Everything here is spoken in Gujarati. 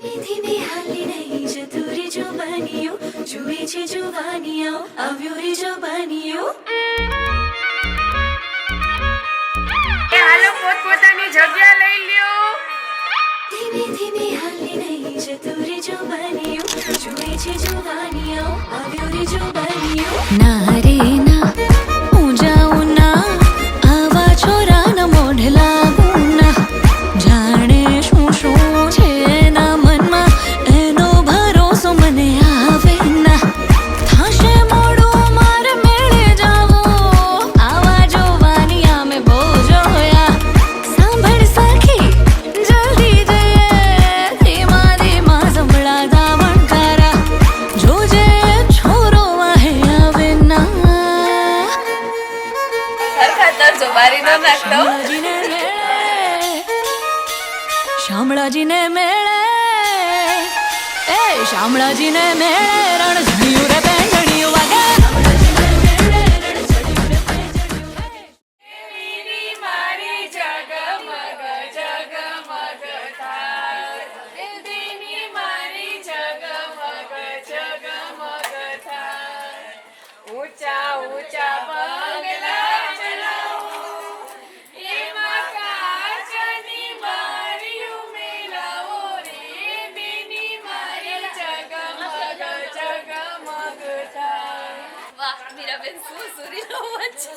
ધીમે ધીમે હાલી નહીં જતું રે જુબાનીઓ, જુએ છે જુવાનીઓ, આવ્યો રે જુબાનીઓ. હાલો પોતપોતાની જગ્યા લઈ લ્યો. ધીમે ધીમે હાલી નહીં જતું રે જુબાનીઓ, જુએ છે જુવાનીઓ, આવ્યો રે જુબાનીઓ. ના રે ના હું જાઉં ના, આવા છોરાના મોઢ લાગું ના. જાણે શું શું છે એના મનમાં, એનો ભરોસો મને આવે ના. થાશે મોડું મારે મેળે જાવું, આવા જોવાની આમે બહુ જોયા. સાંભળ સખી જલ્દી જઈએ, ધીમા ધીમા સંભળાતા વણકારા. જોજે છોરો વાહે આવે ના. હરખા તરજો બારી ન નાખતો. શામળાજીને મેળે, એ શામળાજીને મેળે રણઝણિયું રે બેંગણિયું વાગે. દેવીની મારી જગમગ જગમગ થાય, દેવીની મારી જગમગ જગમગ થાય. ઊંચા ઊંચા બંગલા ચલાવો, એમાં કાચની બારીઓ મેલાવો રે, બેની મારી જગમગ જગમગ થાય. વાહ મીરાબેન શું સુરીલો વચ્ચે